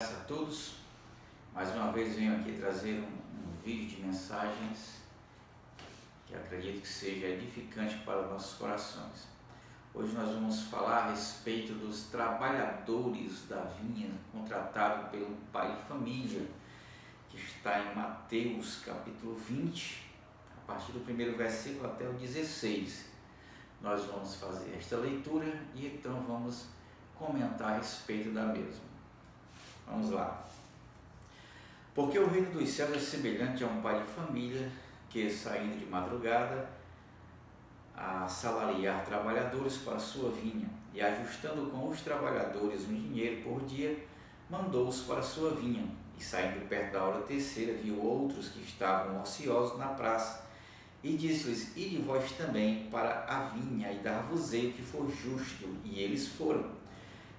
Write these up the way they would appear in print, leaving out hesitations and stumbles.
A todos, mais uma vez venho aqui trazer um vídeo de mensagens que acredito que seja edificante para nossos corações. Hoje nós vamos falar a respeito dos trabalhadores da vinha contratados pelo pai de família, que está em Mateus capítulo 20, a partir do primeiro versículo até o 16. Nós vamos fazer esta leitura e então vamos comentar a respeito da mesma. Vamos lá. Porque o reino dos céus é semelhante a um pai de família que, saindo de madrugada, a assalariar trabalhadores para sua vinha, e ajustando com os trabalhadores um dinheiro por dia, mandou-os para sua vinha. E saindo perto da hora terceira, viu outros que estavam ociosos na praça, e disse-lhes: ide vós também para a vinha, e dar-vos-ei o que for justo. E eles foram.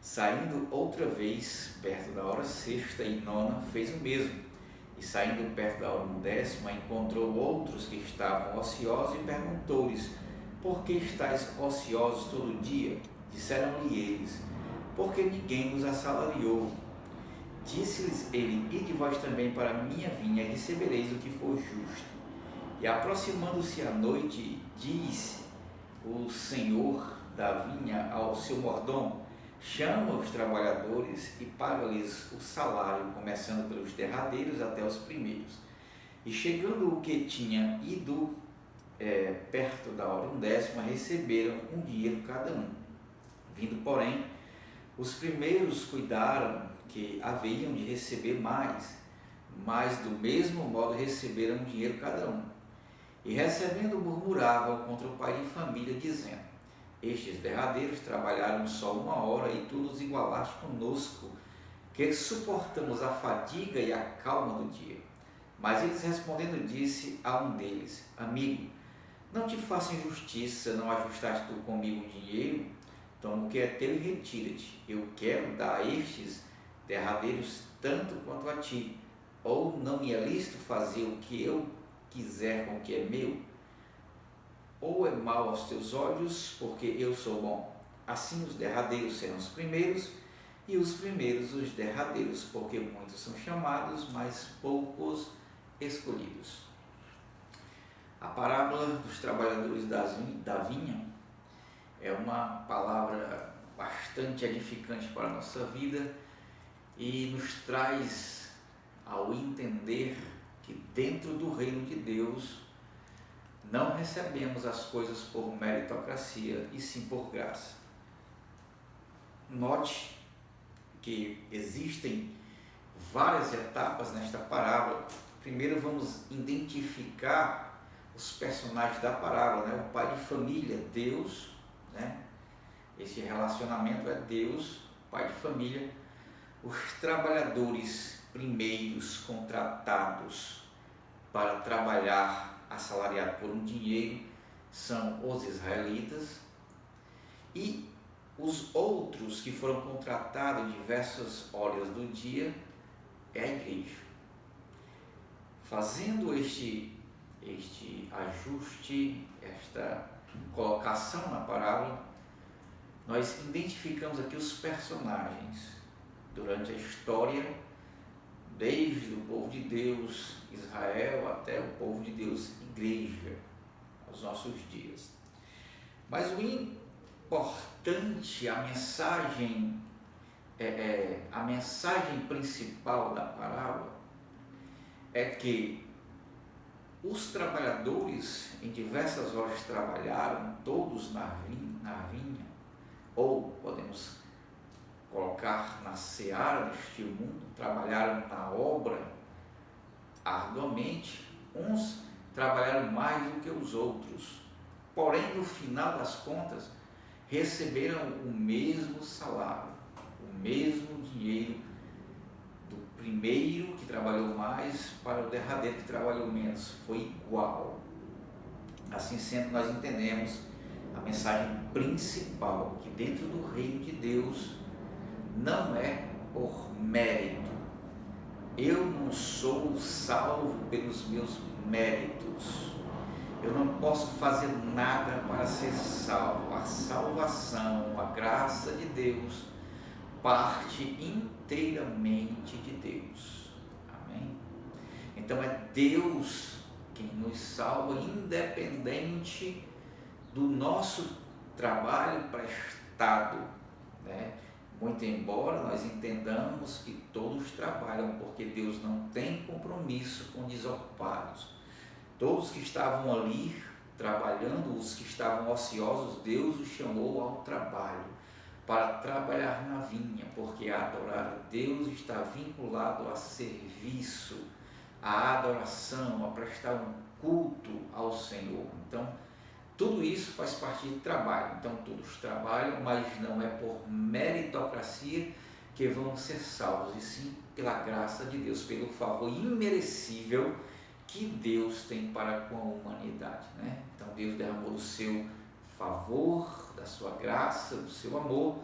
Saindo outra vez, perto da hora sexta e nona, fez o mesmo. E saindo perto da hora undécima, encontrou outros que estavam ociosos e perguntou-lhes: por que estáis ociosos todo o dia? Disseram-lhe eles: porque ninguém nos assalariou. Disse-lhes ele: ide vós também para a minha vinha, e recebereis o que for justo. E aproximando-se a noite, disse o senhor da vinha ao seu mordomo: chama os trabalhadores e paga-lhes o salário, começando pelos derradeiros até os primeiros. E chegando o que tinha ido perto da hora undécima, receberam um dinheiro cada um. Vindo, porém, os primeiros cuidaram que haviam de receber mais, mas do mesmo modo receberam um dinheiro cada um. E recebendo, murmuravam contra o pai de família, dizendo: estes derradeiros trabalharam só 1 hora e tu nos igualaste conosco, que suportamos a fadiga e a calma do dia. Mas eles respondendo, disse a um deles: amigo, não te faço injustiça, não ajustaste tu comigo um dinheiro? Toma o que é teu e retira-te. Eu quero dar a estes derradeiros tanto quanto a ti. Ou não me é lícito fazer o que eu quiser com o que é meu? Ou é mal aos teus olhos, porque eu sou bom? Assim os derradeiros serão os primeiros, e os primeiros os derradeiros, porque muitos são chamados, mas poucos escolhidos. A parábola dos trabalhadores da vinha é uma palavra bastante edificante para a nossa vida e nos traz ao entender que dentro do reino de Deus não recebemos as coisas por meritocracia, e sim por graça. Note que existem várias etapas nesta parábola. Primeiro vamos identificar os personagens da parábola, O pai de família, Deus, Esse relacionamento é Deus, pai de família. Os trabalhadores primeiros contratados para trabalhar assalariado por um dinheiro são os israelitas, e os outros que foram contratados em diversas horas do dia é a igreja. Fazendo este ajuste, esta colocação na parábola, nós identificamos aqui os personagens durante a história, desde o povo de Deus, Israel, até o povo de Deus, igreja, aos nossos dias. Mas o importante, a mensagem principal da parábola é que os trabalhadores em diversas horas trabalharam, todos na vinha, ou podemos colocar na seara deste mundo, trabalharam na obra arduamente. Uns trabalharam mais do que os outros, porém no final das contas receberam o mesmo salário, o mesmo dinheiro, do primeiro que trabalhou mais para o derradeiro que trabalhou menos, foi igual. Assim sendo, nós entendemos a mensagem principal, que dentro do reino de Deus não é por mérito. Eu não sou salvo pelos meus méritos. Eu não posso fazer nada para ser salvo. A salvação, a graça de Deus, parte inteiramente de Deus. Amém? Então é Deus quem nos salva, independente do nosso trabalho prestado, né? Muito embora nós entendamos que todos trabalham, porque Deus não tem compromisso com desocupados. Todos que estavam ali trabalhando, os que estavam ociosos, Deus os chamou ao trabalho, para trabalhar na vinha, porque adorar a Deus está vinculado a serviço, a adoração, a prestar um culto ao Senhor. Então, tudo isso faz parte de trabalho. Então, todos trabalham, mas não é por meritocracia que vão ser salvos, e sim pela graça de Deus, pelo favor imerecível que Deus tem para com a humanidade, né? Então, Deus derramou do seu favor, da sua graça, do seu amor,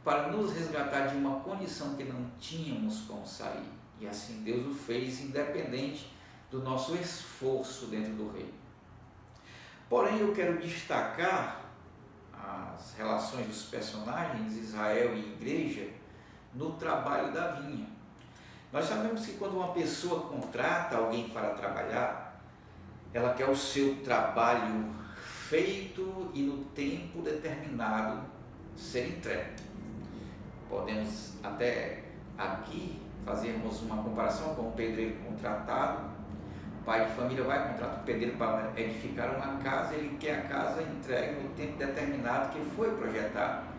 para nos resgatar de uma condição que não tínhamos como sair. E assim Deus o fez, independente do nosso esforço dentro do reino. Porém, eu quero destacar as relações dos personagens, Israel e igreja, no trabalho da vinha. Nós sabemos que quando uma pessoa contrata alguém para trabalhar, ela quer o seu trabalho feito e no tempo determinado ser entregue. Podemos até aqui fazermos uma comparação com o pedreiro contratado. O pai de família vai contratar o pedreiro para edificar uma casa, ele quer a casa entregue no tempo determinado que foi projetado.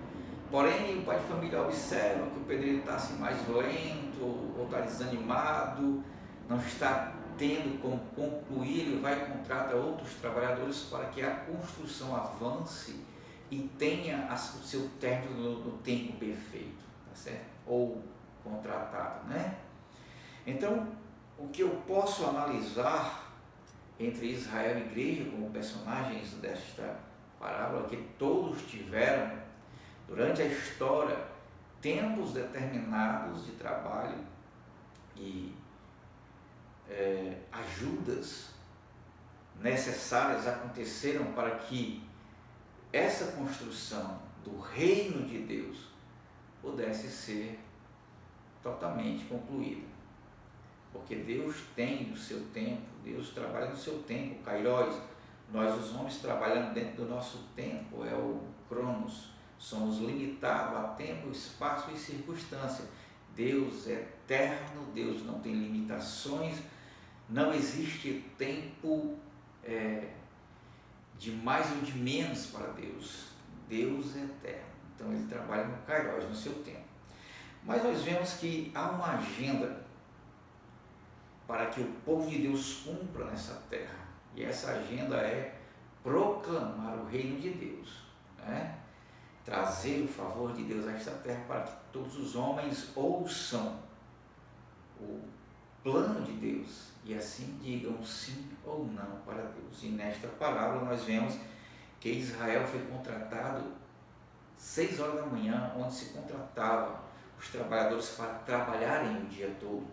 Porém, o pai de família observa que o pedreiro está assim mais lento, ou está desanimado, não está tendo como concluir, ele vai e contrata outros trabalhadores para que a construção avance e tenha o seu término no tempo perfeito, tá certo? Ou contratado, né? Então, o que eu posso analisar entre Israel e igreja como personagens desta parábola, que todos tiveram durante a história tempos determinados de trabalho e ajudas necessárias aconteceram para que essa construção do reino de Deus pudesse ser totalmente concluída. Porque Deus tem o seu tempo, Deus trabalha no seu tempo, Kairos. Nós, os homens, trabalhando dentro do nosso tempo, é o Cronos. Somos limitados a tempo, espaço e circunstância. Deus é eterno, Deus não tem limitações, não existe tempo de mais ou de menos para Deus. Deus é eterno, então Ele trabalha no Kairos, no seu tempo. Mas nós vemos que há uma agenda para que o povo de Deus cumpra nessa terra, e essa agenda é proclamar o reino de Deus, né? Trazer o favor de Deus a esta terra para que todos os homens ouçam o plano de Deus e assim digam sim ou não para Deus. E nesta parábola nós vemos que Israel foi contratado 6 horas da manhã, onde se contratava os trabalhadores para trabalharem o dia todo.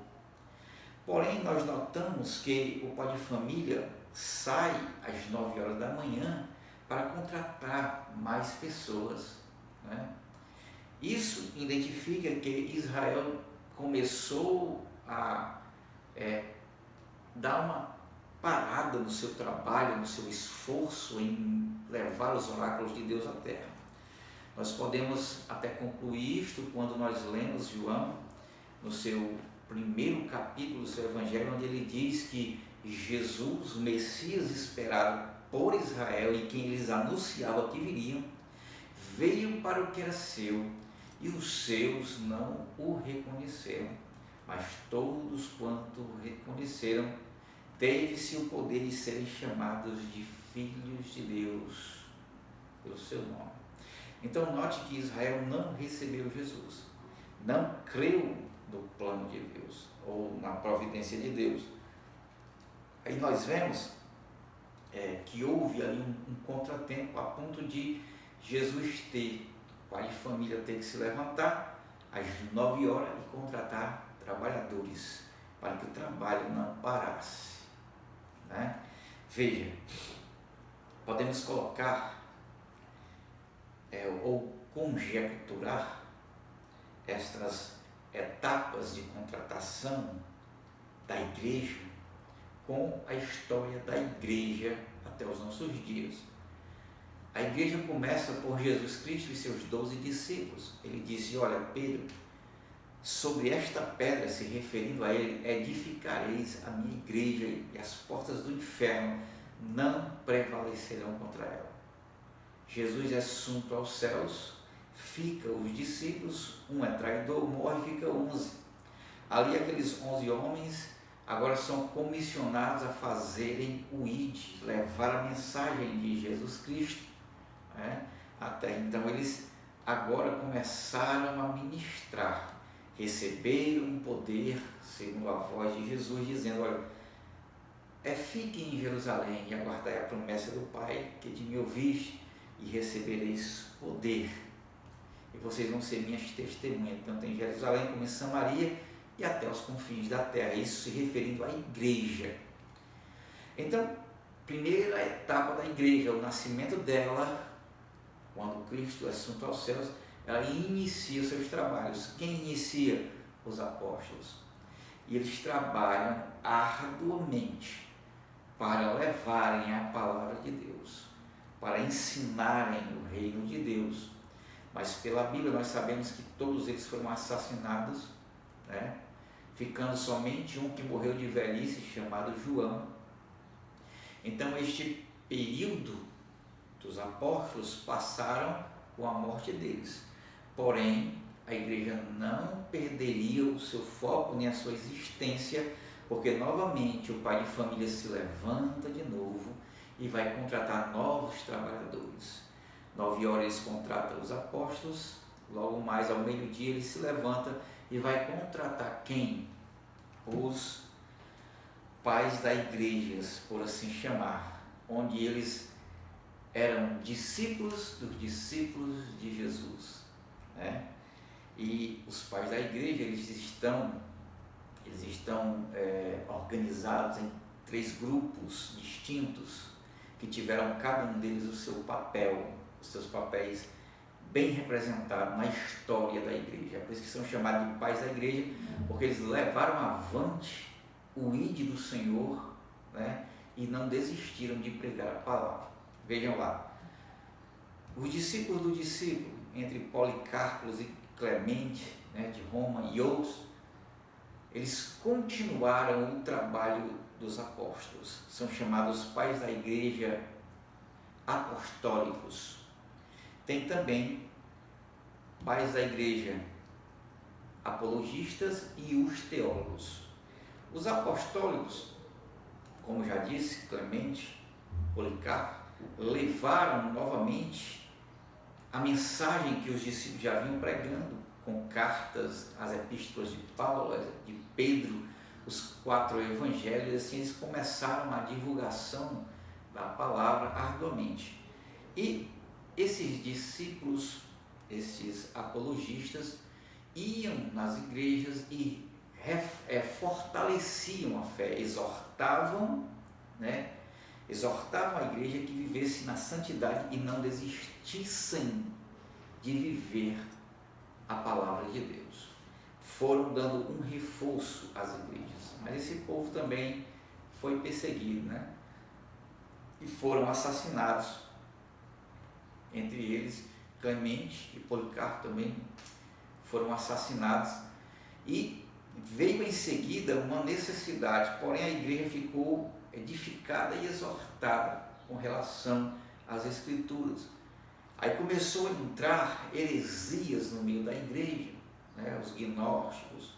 Porém, nós notamos que o pai de família sai às 9 horas da manhã para contratar mais pessoas, né? Isso identifica que Israel começou a dar uma parada no seu trabalho, no seu esforço em levar os oráculos de Deus à terra. Nós podemos até concluir isto quando nós lemos João, no seu primeiro capítulo do seu evangelho, onde ele diz que Jesus, o Messias esperado por Israel e quem eles anunciava que viriam, veio para o que era seu e os seus não o reconheceram, mas todos quanto o reconheceram, teve-se o poder de serem chamados de filhos de Deus pelo seu nome. Então note que Israel não recebeu Jesus, não creu no plano de Deus ou na providência de Deus. Aí nós vemos que houve ali um contratempo a ponto de Jesus o pai de família ter que se levantar às 9 horas e contratar trabalhadores para que o trabalho não parasse, né? Veja, podemos colocar ou conjecturar estas etapas de contratação da igreja com a história da igreja até os nossos dias. A igreja começa por Jesus Cristo e seus 12 discípulos. Ele disse: olha, Pedro, sobre esta pedra, se referindo a ele, edificareis a minha igreja, e as portas do inferno não prevalecerão contra ela. Jesus é assunto aos céus, fica os discípulos, um é traidor, morre, fica 11. Ali aqueles 11 homens agora são comissionados a fazerem o ID, levar a mensagem de Jesus Cristo, né? Até então eles agora começaram a ministrar, receberam um poder, segundo a voz de Jesus, dizendo: olha, fiquem em Jerusalém e aguardai a promessa do Pai, que de mim ouviste, e recebereis poder, e vocês vão ser minhas testemunhas, tanto em Jerusalém como em Samaria e até os confins da terra. Isso se referindo à igreja. Então, primeira etapa da igreja, o nascimento dela, quando Cristo é assunto aos céus, ela inicia os seus trabalhos. Quem inicia? Os apóstolos. E eles trabalham arduamente para levarem a palavra de Deus, para ensinarem o reino de Deus. Mas pela Bíblia nós sabemos que todos eles foram assassinados, né? Ficando somente um que morreu de velhice, chamado João. Então este período dos apóstolos passaram com a morte deles. Porém, a igreja não perderia o seu foco nem a sua existência, porque novamente o pai de família se levanta de novo e vai contratar novos trabalhadores. 9 horas eles contratam os apóstolos, logo mais ao meio-dia ele se levanta e vai contratar quem? Os pais da igreja, por assim chamar, onde eles eram discípulos dos discípulos de Jesus, né? E os pais da igreja, eles estão organizados em 3 grupos distintos, que tiveram cada um deles o seu papel, os seus papéis bem representados na história da igreja. É por isso que são chamados de pais da igreja, porque eles levaram avante o ID do Senhor, né? E não desistiram de pregar a palavra. Vejam lá, os discípulos do discípulo, entre Policarpo e Clemente, né, de Roma, e outros, eles continuaram o trabalho dos apóstolos. São chamados pais da igreja apostólicos. Tem também pais da igreja apologistas e os teólogos. Os apostólicos, como já disse Clemente, Policarpo, levaram novamente a mensagem que os discípulos já vinham pregando, com cartas, as epístolas de Paulo, de Pedro, os 4 evangelhos. Assim eles começaram a divulgação da palavra arduamente. E esses discípulos, esses apologistas, iam nas igrejas e fortaleciam a fé, exortavam, né? Exortavam a igreja que vivesse na santidade e não desistissem de viver a palavra de Deus. Foram dando um reforço às igrejas, mas esse povo também foi perseguido, né? E foram assassinados. Entre eles, Clemente e Policarpo também foram assassinados. E veio em seguida uma necessidade, porém a igreja ficou edificada e exortada com relação às Escrituras. Aí começou a entrar heresias no meio da igreja, né? Os gnósticos,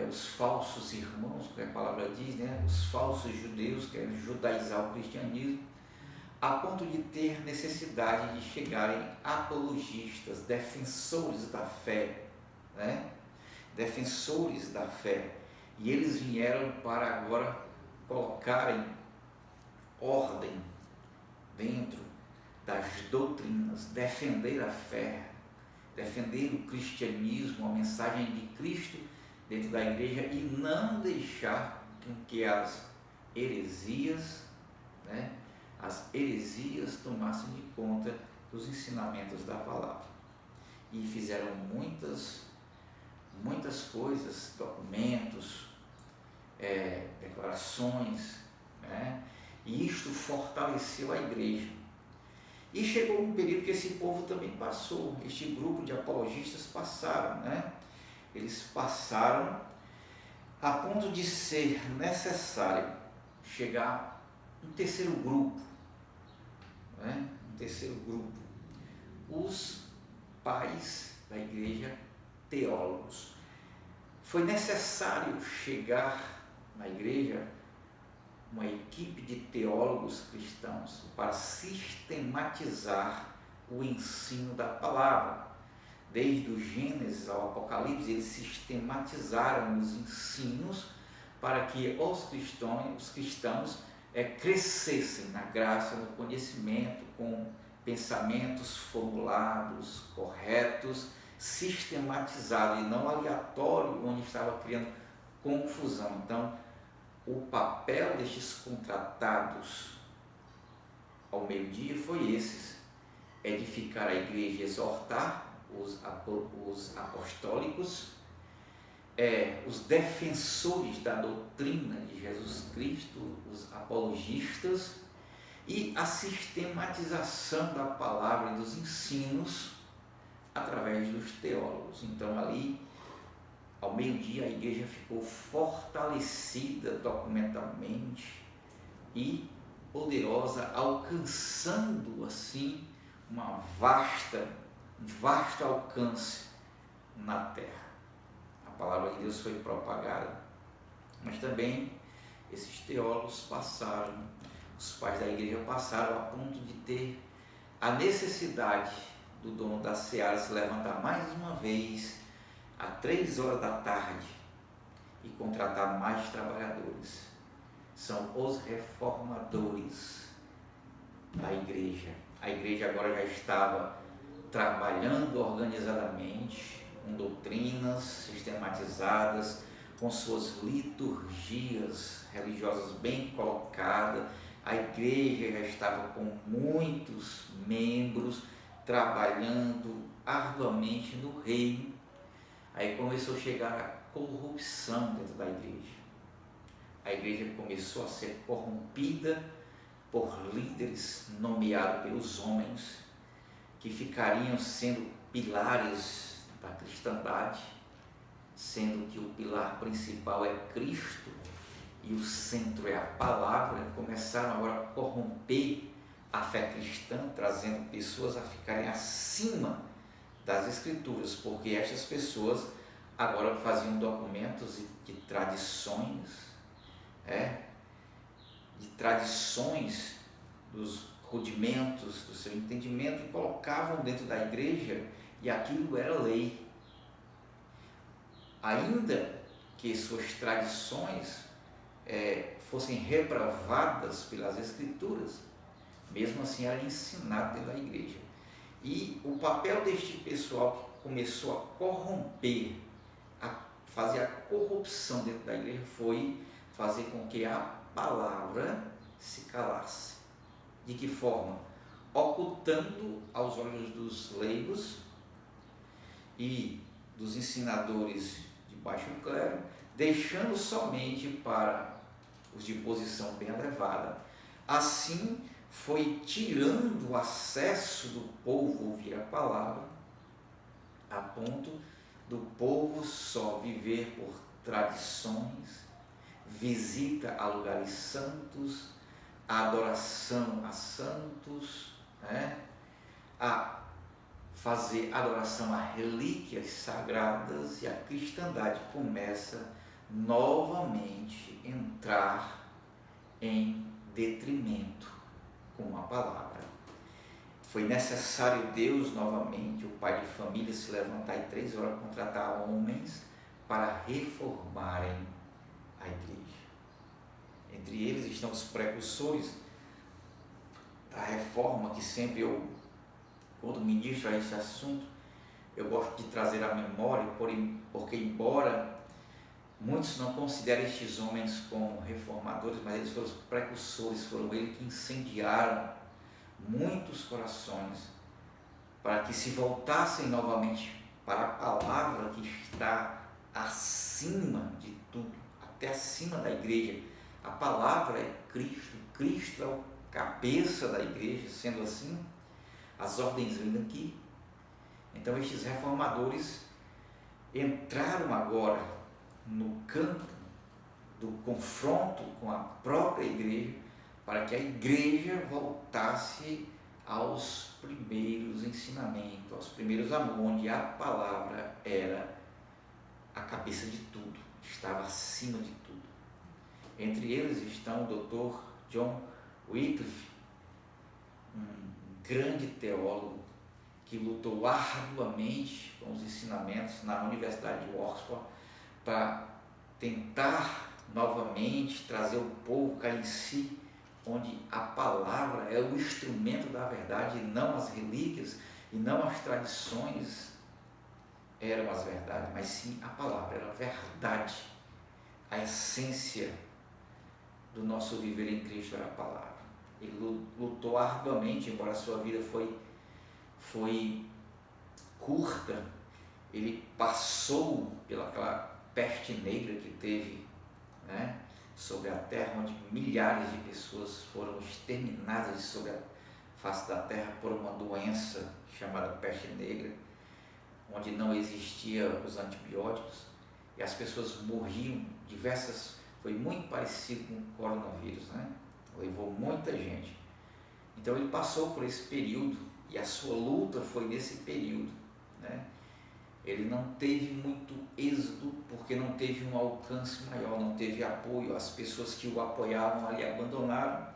os falsos irmãos, como a palavra diz, né? Os falsos judeus querendo judaizar o cristianismo, a ponto de ter necessidade de chegarem apologistas, defensores da fé, né? Defensores da fé. E eles vieram para agora colocarem ordem dentro das doutrinas, defender a fé, defender o cristianismo, a mensagem de Cristo dentro da igreja, e não deixar com que as heresias, né, as heresias tomassem de conta dos ensinamentos da palavra. E fizeram muitas muitas coisas, documentos, declarações, né? E isto fortaleceu a igreja. E chegou um período que esse povo também passou, este grupo de apologistas passaram, né? Eles passaram a ponto de ser necessário chegar um terceiro grupo, né? Um terceiro grupo, os pais da igreja, teólogos. Foi necessário chegar na igreja uma equipe de teólogos cristãos para sistematizar o ensino da palavra. Desde o Gênesis ao Apocalipse, eles sistematizaram os ensinos para que os cristãos crescessem na graça, no conhecimento, com pensamentos formulados, corretos, sistematizados e não aleatório, onde estava criando confusão. Então, o papel destes contratados ao meio-dia foi esse: edificar a igreja, exortar os apostólicos, os defensores da doutrina de Jesus Cristo, os apologistas, e a sistematização da palavra e dos ensinos através dos teólogos. Então, ali, ao meio-dia, a igreja ficou fortalecida documentalmente e poderosa, alcançando assim um vasto alcance na terra. A palavra de Deus foi propagada, mas também esses teólogos passaram, os pais da igreja passaram a ponto de ter a necessidade do dono da seara se levantar mais uma vez às 3 horas da tarde e contratar mais trabalhadores. São os reformadores da igreja. A igreja agora já estava trabalhando organizadamente, com doutrinas sistematizadas, com suas liturgias religiosas bem colocadas. A igreja já estava com muitos membros trabalhando arduamente no reino. Aí começou a chegar a corrupção dentro da igreja. A igreja começou a ser corrompida por líderes nomeados pelos homens, que ficariam sendo pilares da cristandade, sendo que o pilar principal é Cristo e o centro é a palavra. Começaram agora a corromper a fé cristã, trazendo pessoas a ficarem acima das escrituras, porque estas pessoas agora faziam documentos de tradições, dos rudimentos do seu entendimento, e colocavam dentro da igreja, e aquilo era lei. Ainda que suas tradições fossem reprovadas pelas escrituras, mesmo assim era ensinado dentro da igreja. E o papel deste pessoal que começou a corromper, a fazer a corrupção dentro da igreja, foi fazer com que a palavra se calasse. De que forma? Ocultando aos olhos dos leigos e dos ensinadores de baixo clero, deixando somente para os de posição bem elevada. Assim, foi tirando o acesso do povo a ouvir a palavra, a ponto do povo só viver por tradições, visita a lugares santos, a adoração a santos, a fazer adoração a relíquias sagradas, e a cristandade começa novamente a entrar em detrimento com a palavra. Foi necessário Deus novamente, o pai de família, se levantar e 3 horas contratar homens para reformarem a igreja. Entre eles estão os precursores da reforma, que sempre quando ministro a esse assunto, eu gosto de trazer à memória, porque embora muitos não considerem estes homens como reformadores, mas eles foram os precursores, foram eles que incendiaram muitos corações para que se voltassem novamente para a palavra que está acima de tudo, até acima da igreja. A palavra é Cristo, Cristo é o cabeça da igreja, sendo assim, as ordens vêm daqui. Então estes reformadores entraram agora no campo do confronto com a própria igreja, para que a igreja voltasse aos primeiros ensinamentos, aos primeiros amores, onde a palavra era a cabeça de tudo, estava acima de tudo. Entre eles estão o Dr. John Wycliffe, um grande teólogo que lutou arduamente com os ensinamentos na Universidade de Oxford para tentar novamente trazer o povo cá em si, onde a palavra é o instrumento da verdade e não as relíquias e não as tradições eram as verdades, mas sim a palavra era a verdade, a essência do nosso viver em Cristo era a palavra. Ele lutou arduamente, embora a sua vida foi curta. Ele passou pelaquela peste negra que teve, né, sobre a terra, onde milhares de pessoas foram exterminadas sobre a face da terra por uma doença chamada peste negra, onde não existiam os antibióticos e as pessoas morriam diversas. Foi muito parecido com o coronavírus, né? Levou muita gente. Então ele passou por esse período e a sua luta foi nesse período, né? Ele não teve muito êxito porque não teve um alcance maior, não teve apoio. As pessoas que o apoiavam ali abandonaram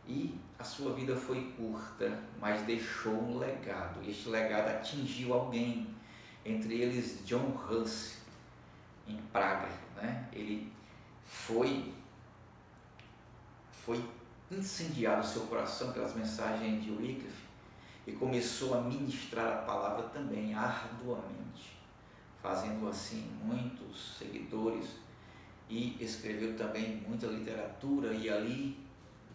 e a sua vida foi curta, mas deixou um legado. E este legado atingiu alguém, entre eles John Huss, em Praga, né? Ele foi incendiado o seu coração pelas mensagens de Wycliffe e começou a ministrar a palavra também arduamente, fazendo assim muitos seguidores, e escreveu também muita literatura e ali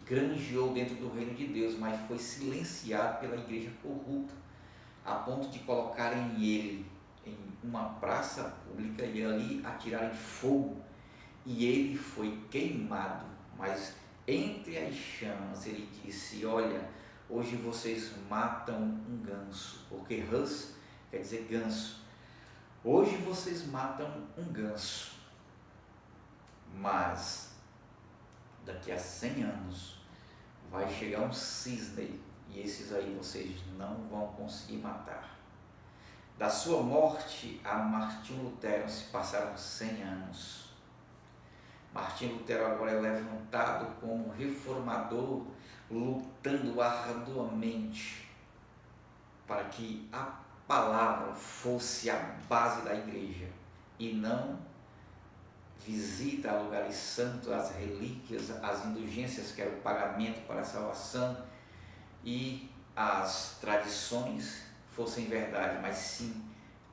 granjeou dentro do reino de Deus, mas foi silenciado pela igreja corrupta, a ponto de colocarem ele em uma praça pública e ali atirarem fogo, e ele foi queimado. Mas entre as chamas ele disse: olha, hoje vocês matam um ganso, porque Huss quer dizer ganso. Hoje vocês matam um ganso, mas daqui a 100 anos vai chegar um cisne e esses aí vocês não vão conseguir matar. Da sua morte a Martinho Lutero se passaram 100 anos. Martinho Lutero agora é levantado como reformador, lutando arduamente para que a palavra fosse a base da igreja e não visita a lugares santos, as relíquias, as indulgências, que era o pagamento para a salvação, e as tradições fossem verdade, mas sim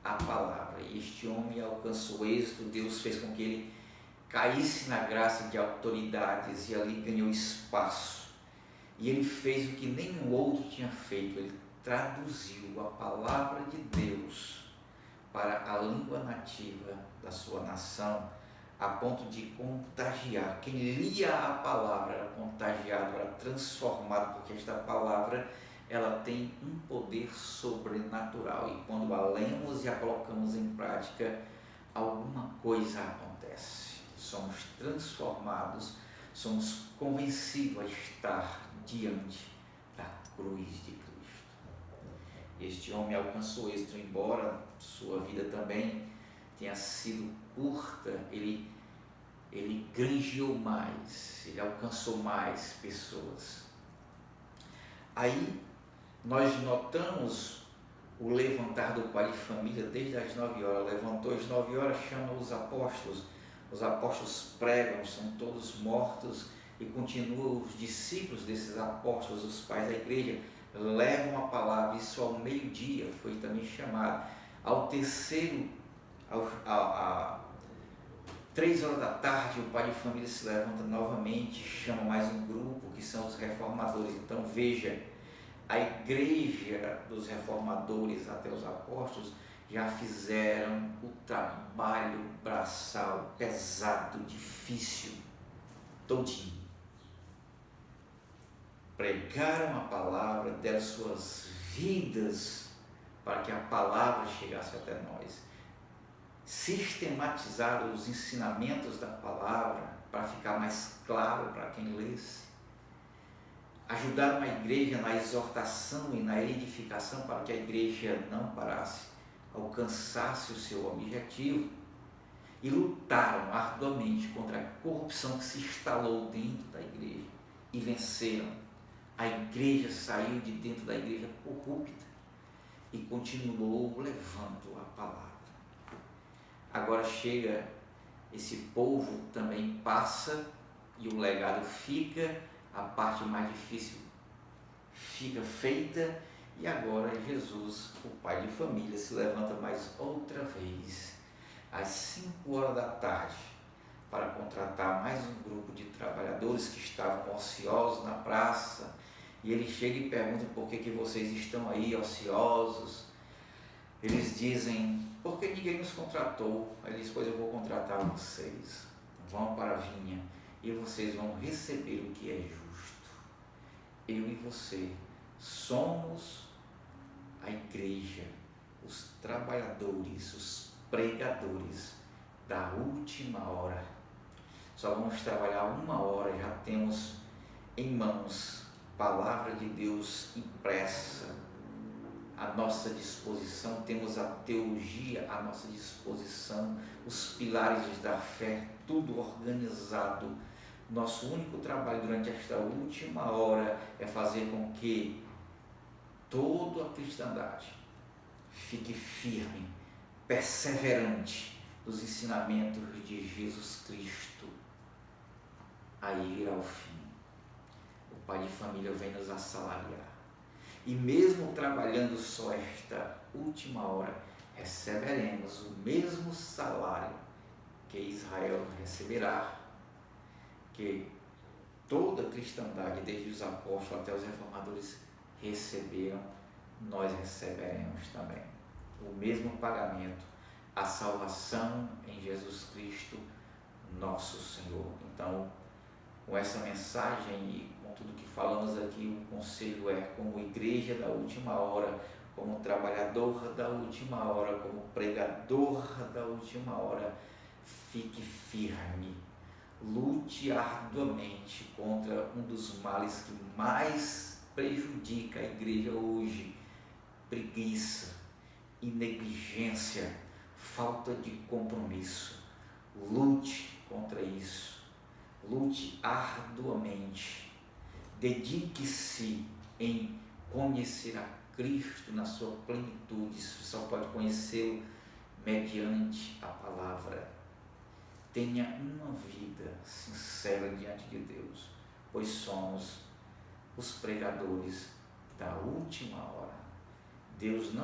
a palavra. E este homem alcançou êxito. Deus fez com que ele caísse na graça de autoridades e ali ganhou espaço. E ele fez o que nenhum outro tinha feito. Ele traduziu a palavra de Deus para a língua nativa da sua nação, a ponto de contagiar. Quem lia a palavra era contagiado, era transformado, porque esta palavra ela tem um poder sobrenatural, e quando a lemos e a colocamos em prática, alguma coisa acontece. Somos transformados, somos convencidos a estar diante da cruz de Cristo. Este homem alcançou êxito, embora sua vida também tenha sido curta. Ele granjeou mais, ele alcançou mais pessoas. Aí nós notamos o levantar do pai de família desde as 9 horas. Levantou às 9 horas, chama os apóstolos pregam, são todos mortos, e continuam os discípulos desses apóstolos, os pais da igreja, levam a palavra. Isso ao meio-dia foi também chamado. Ao terceiro, a 3 horas da tarde, o pai de família se levanta novamente, chama mais um grupo, que são os reformadores. Então veja, a igreja dos reformadores até os apóstolos já fizeram o trabalho braçal pesado, difícil, todinho. Pregaram a palavra, deram suas vidas para que a palavra chegasse até nós. Sistematizaram os ensinamentos da palavra para ficar mais claro para quem lesse. Ajudaram a igreja na exortação e na edificação para que a igreja não parasse, alcançasse o seu objetivo. E lutaram arduamente contra a corrupção que se instalou dentro da igreja e venceram. A igreja saiu de dentro da igreja corrupta e continuou levando a palavra. Agora chega, esse povo também passa e o legado fica, a parte mais difícil fica feita, e agora Jesus, o pai de família, se levanta mais outra vez às 5 horas da tarde para contratar mais um grupo de trabalhadores que estavam ociosos na praça, e ele chega e pergunta: por que vocês estão aí ociosos? Eles dizem: porque ninguém nos contratou. Ele diz: pois eu vou contratar vocês, vão para a vinha e vocês vão receber o que é justo. Eu e você somos a igreja, os trabalhadores, os pregadores da última hora. Só vamos trabalhar 1 hora, já temos em mãos palavra de Deus impressa à nossa disposição, temos a teologia à nossa disposição, os pilares da fé, tudo organizado. Nosso único trabalho durante esta última hora é fazer com que toda a cristandade fique firme, perseverante nos ensinamentos de Jesus Cristo, a ir ao fim. O pai de família vem nos assalariar. E mesmo trabalhando só esta última hora, receberemos o mesmo salário que Israel receberá, que toda a cristandade, desde os apóstolos até os reformadores, receberam. Nós receberemos também o mesmo pagamento, a salvação em Jesus Cristo, nosso Senhor. Então, com essa mensagem e com tudo que falamos aqui, o conselho é: como igreja da última hora, como trabalhador da última hora, como pregador da última hora, fique firme, lute arduamente contra um dos males que mais prejudica a igreja hoje: preguiça e negligência, falta de compromisso. Lute contra isso. Lute arduamente, dedique-se em conhecer a Cristo na sua plenitude. Você só pode conhecê-lo mediante a palavra. Tenha uma vida sincera diante de Deus, pois somos os pregadores da última hora. Deus não